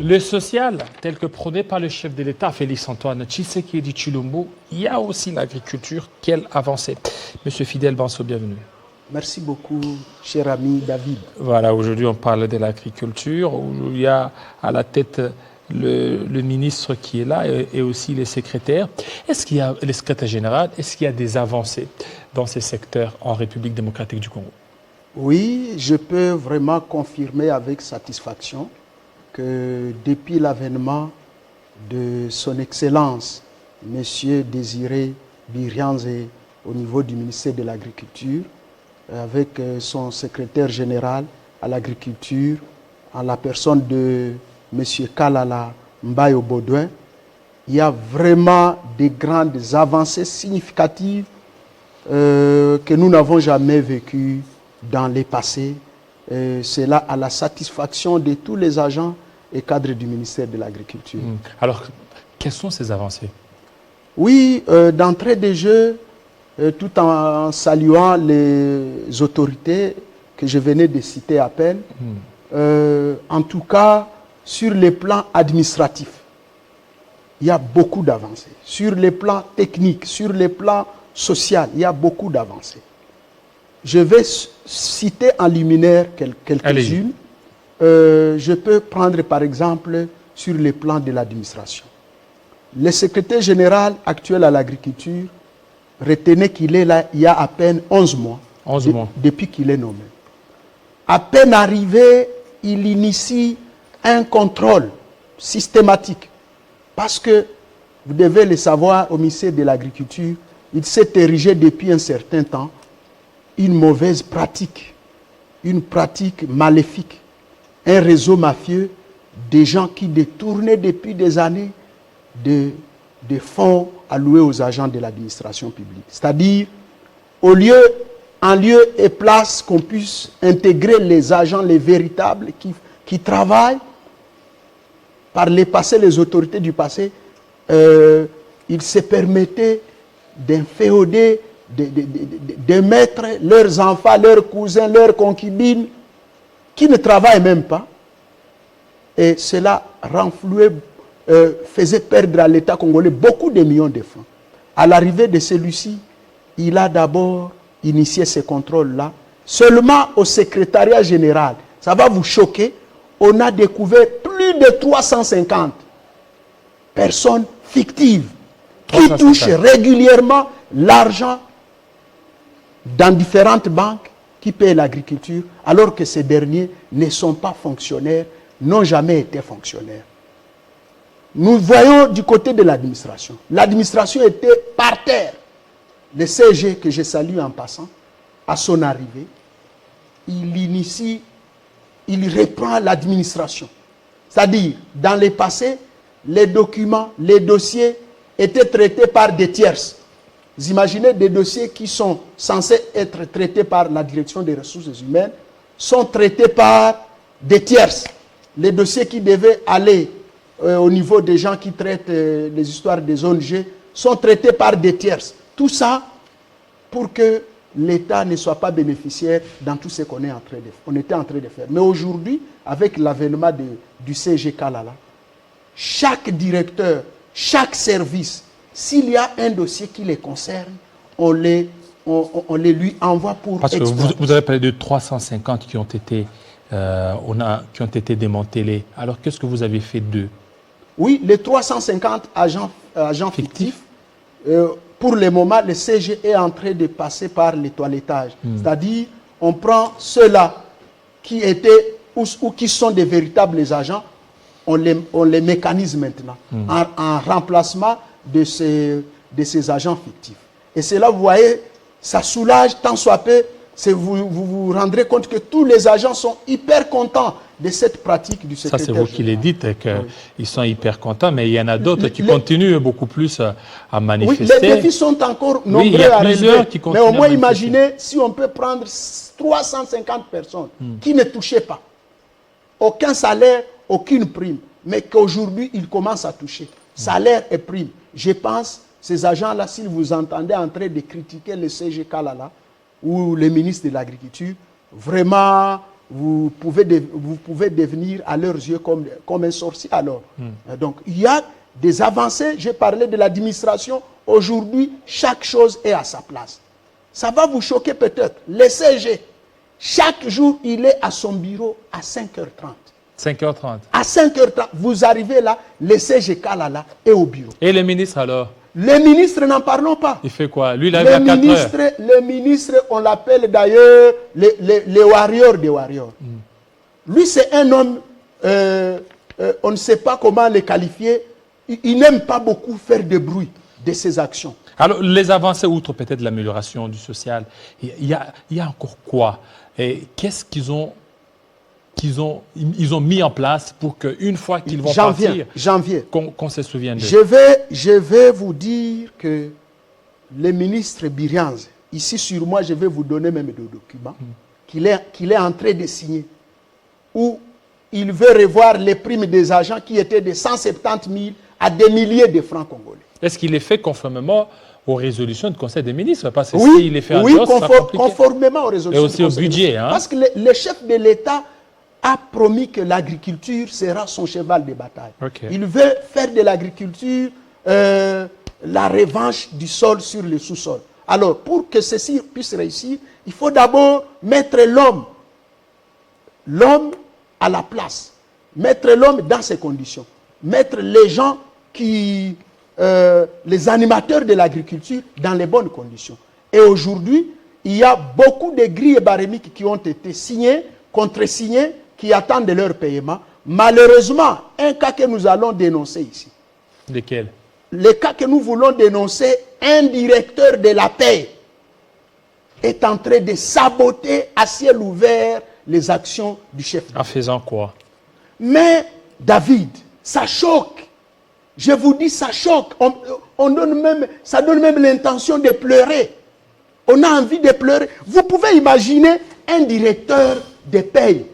Le social, tel que prôné par le chef de l'État, Félix-Antoine Tshisekedi Tshilombo, il y a aussi l'agriculture. Quelle avancée. Monsieur Fidel Banso, bienvenue. Merci beaucoup, cher ami David. Voilà, aujourd'hui on parle de l'agriculture, où il y a à la tête le ministre qui est là et aussi les secrétaires. Est-ce qu'il y a, le secrétaire général, est-ce qu'il y a des avancées dans ces secteurs en République démocratique du Congo? Oui, je peux vraiment confirmer avec satisfaction que depuis l'avènement de son Excellence, M. Désiré Biryanze, au niveau du ministère de l'Agriculture, avec son secrétaire général à l'agriculture, en la personne de M. Kalala Mbayo Baudouin, il y a vraiment des grandes avancées significatives que nous n'avons jamais vécues dans les passés. C'est là à la satisfaction de tous les agents et cadres du ministère de l'Agriculture. Alors, quelles sont ces avancées? Oui, d'entrée de jeu, tout en saluant les autorités que je venais de citer à peine, en tout cas, sur les plans administratifs, il y a beaucoup d'avancées. Sur les plans techniques, sur les plans sociaux, il y a beaucoup d'avancées. Je vais citer en luminaire quelques-unes. Je peux prendre par exemple sur les plans de l'administration. Le secrétaire général actuel à l'agriculture, retenez qu'il est là il y a à peine 11 mois, depuis qu'il est nommé. À peine arrivé, il initie un contrôle systématique. Parce que, vous devez le savoir, au ministère de l'Agriculture, il s'est érigé depuis un certain temps une mauvaise pratique, une pratique maléfique, un réseau mafieux, des gens qui détournaient depuis des années des fonds alloués aux agents de l'administration publique. C'est-à-dire, en lieu et place qu'on puisse intégrer les agents, les véritables, qui travaillent, par les passés, les autorités du passé, ils se permettaient d'inféoder, de mettre leurs enfants, leurs cousins, leurs concubines, qui ne travaillent même pas. Et cela renflouait, faisait perdre à l'État congolais beaucoup de millions de francs. À l'arrivée de celui-ci, il a d'abord initié ces contrôles-là. Seulement au secrétariat général, ça va vous choquer, on a découvert plus de 350 personnes fictives qui touchent régulièrement l'argent dans différentes banques qui paient l'agriculture, alors que ces derniers ne sont pas fonctionnaires, n'ont jamais été fonctionnaires. Nous voyons du côté de l'administration. L'administration était par terre. Le CG, que je salue en passant, à son arrivée, il reprend l'administration. C'est-à-dire, dans le passé, les documents, les dossiers étaient traités par des tierces. Vous imaginez des dossiers qui sont censés être traités par la direction des ressources humaines, sont traités par des tierces. Les dossiers qui devaient aller au niveau des gens qui traitent les histoires des ONG sont traités par des tierces. Tout ça pour que l'État ne soit pas bénéficiaire dans tout ce qu'on était en train de faire. Mais aujourd'hui, avec l'avènement du CG Kalala, chaque directeur, chaque service, s'il y a un dossier qui les concerne, on les lui envoie pour Parce que vous avez parlé de 350 qui ont été, qui ont été démantelés. Alors, qu'est-ce que vous avez fait d'eux? Oui, les 350 agents fictifs, pour le moment, le CG est en train de passer par le toilettage. C'est-à-dire, on prend ceux-là qui étaient ou qui sont des véritables agents, on les mécanise maintenant en remplacement de ces agents fictifs. Et c'est là, vous voyez, ça soulage tant soit peu. Vous vous rendrez compte que tous les agents sont hyper contents de cette pratique du secrétaire général. Ça, c'est vous qui les dites, qu'ils sont hyper contents, mais il y en a d'autres qui continuent beaucoup plus à manifester. Oui, les défis sont encore nombreux à relever. Mais au moins, imaginez si on peut prendre 350 personnes qui ne touchaient pas. Aucun salaire, aucune prime. Mais qu'aujourd'hui, ils commencent à toucher. Salaire et prime. Je pense, ces agents-là, s'ils vous entendez en train de critiquer le CG Kalala ou le ministre de l'Agriculture, vraiment, vous pouvez devenir à leurs yeux comme un sorcier alors. Donc, il y a des avancées. J'ai parlé de l'administration. Aujourd'hui, chaque chose est à sa place. Ça va vous choquer peut-être. Le CG, chaque jour, il est à son bureau à 5h30. 5h30. À 5h30, vous arrivez là, le CG Kalala est au bureau. Et le ministre alors? Le ministre, n'en parlons pas. Il fait quoi? Lui, il arrive à 4h. Le ministre, on l'appelle d'ailleurs les warriors des warriors. Lui, c'est un homme, on ne sait pas comment le qualifier. Il n'aime pas beaucoup faire de bruit de ses actions. Alors, les avancées, outre peut-être l'amélioration du social, il y a encore quoi? Et qu'est-ce qu'ils ont mis en place pour qu'une fois qu'ils vont partir, qu'on se souvienne d'eux? Je vais vous dire que le ministre Birianze, ici sur moi, je vais vous donner même des documents qu'il est en train de signer, où il veut revoir les primes des agents qui étaient de 170 000 à des milliers de francs congolais. Est-ce qu'il est fait conformément aux résolutions du Conseil des ministres? Parce que oui, s'il est fait en oui, dehors, conformément aux résolutions. Et aussi au budget. Parce que le chef de l'État a promis que l'agriculture sera son cheval de bataille. Okay. Il veut faire de l'agriculture la revanche du sol sur le sous-sol. Alors, pour que ceci puisse réussir, il faut d'abord mettre l'homme à la place, mettre l'homme dans ses conditions, mettre les gens les animateurs de l'agriculture dans les bonnes conditions. Et aujourd'hui, il y a beaucoup de grilles barémiques qui ont été signées, contre-signées, qui attendent leur paiement. Malheureusement, un cas que nous allons dénoncer ici. Lesquels? Le cas que nous voulons dénoncer, un directeur de la paix est en train de saboter à ciel ouvert les actions du chef. En faisant quoi? Mais, David, ça choque. Je vous dis, ça choque. Ça donne même l'intention de pleurer. On a envie de pleurer. Vous pouvez imaginer un directeur de paye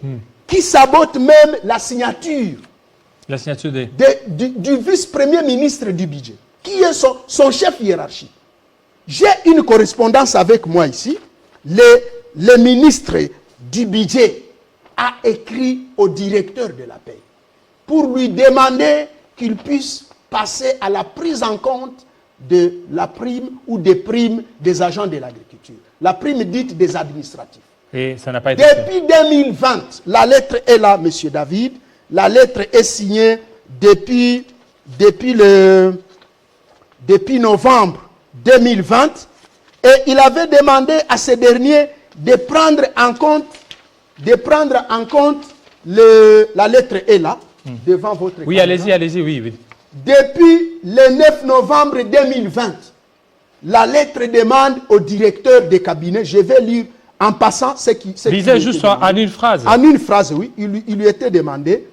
qui sabote même la signature. La signature du vice-premier ministre du budget, qui est son chef hiérarchique. J'ai une correspondance avec moi ici. Le ministre du budget a écrit au directeur de la paie pour lui demander qu'il puisse passer à la prise en compte de la prime ou des primes des agents de l'agriculture. La prime dite des administratifs. Et ça n'a pas été fait. Depuis 2020, la lettre est là, monsieur David. La lettre est signée depuis novembre 2020. Et il avait demandé à ces derniers de prendre en compte la lettre est là, devant votre Oui, caméra. allez-y, oui. Depuis le 9 novembre 2020, la lettre demande au directeur des cabinets, je vais lire en passant ce qui Lisez juste en une phrase. En une phrase, oui. Il lui était demandé.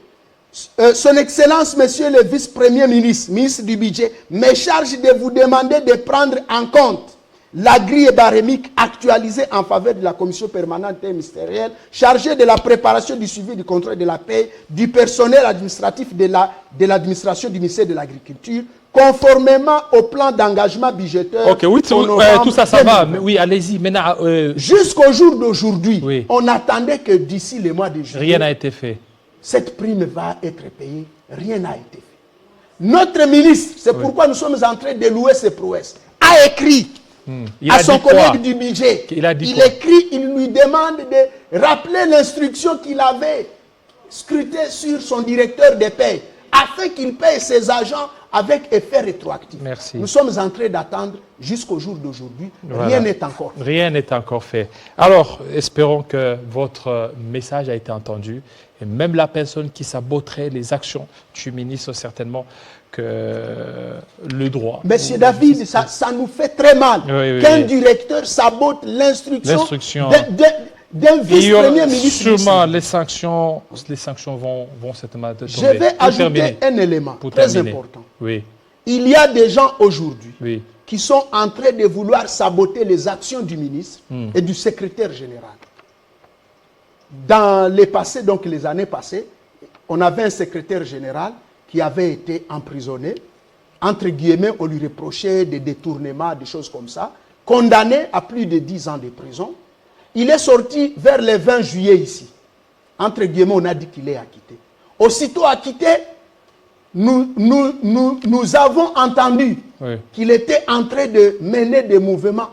Son Excellence, Monsieur le Vice-Premier ministre, ministre du Budget, me charge de vous demander de prendre en compte la grille barémique actualisée en faveur de la commission permanente et ministérielle chargée de la préparation du suivi du contrôle de la paie du personnel administratif de l'administration du ministère de l'Agriculture, conformément au plan d'engagement budgétaire. Ok, oui, tout ça va. Mais oui, allez-y. Maintenant, jusqu'au jour d'aujourd'hui, oui, on attendait que d'ici le mois de juillet, rien n'a été fait. Cette prime va être payée. Rien n'a été fait. Notre ministre, c'est pourquoi nous sommes en train de louer ses prouesses, a écrit à son collègue du budget. Il écrit, il lui demande de rappeler l'instruction qu'il avait scrutée sur son directeur de paie, afin qu'il paye ses agents avec effet rétroactif. Merci. Nous sommes en train d'attendre jusqu'au jour d'aujourd'hui. Voilà. Rien n'est encore fait. Rien n'est encore fait. Alors, espérons que votre message a été entendu. Et même la personne qui saboterait les actions du ministre, certainement que le droit... Monsieur David, ça nous fait très mal qu'un directeur sabote l'instruction d'un vice-premier ministre. Sûrement, les sanctions vont certainement tomber. Je vais ajouter un élément très important. Oui. Il y a des gens aujourd'hui qui sont en train de vouloir saboter les actions du ministre et du secrétaire général. Dans les passés, donc les années passées, on avait un secrétaire général qui avait été emprisonné. Entre guillemets, on lui reprochait des détournements, des choses comme ça. Condamné à plus de 10 ans de prison. Il est sorti vers le 20 juillet ici. entre guillemets, on a dit qu'il est acquitté. Aussitôt acquitté, nous avons entendu qu'il était en train de mener des mouvements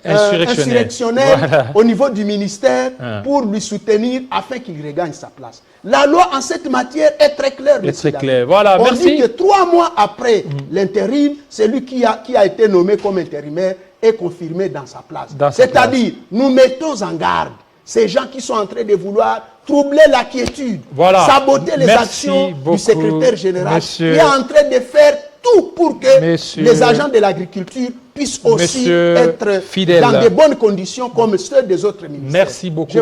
insurrectionnels voilà. Au niveau du ministère pour lui soutenir afin qu'il regagne sa place. La loi en cette matière est très claire. Très clair. Voilà, on merci. dit que 3 mois après l'intérim, c'est lui qui a été nommé comme intérimaire est confirmé dans sa place. C'est-à-dire, nous mettons en garde ces gens qui sont en train de vouloir troubler la quiétude, voilà. Saboter les actions du secrétaire général qui est en train de faire tout pour que les agents de l'agriculture puissent aussi être Fidèle. Dans de bonnes conditions comme ceux des autres ministères. Merci beaucoup,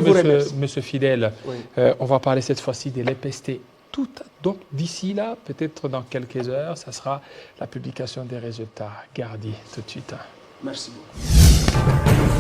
monsieur Fidèle. Oui. On va parler cette fois-ci de l'EPST. Donc d'ici là, peut-être dans quelques heures, ça sera la publication des résultats. Gardez tout de suite. Merci beaucoup.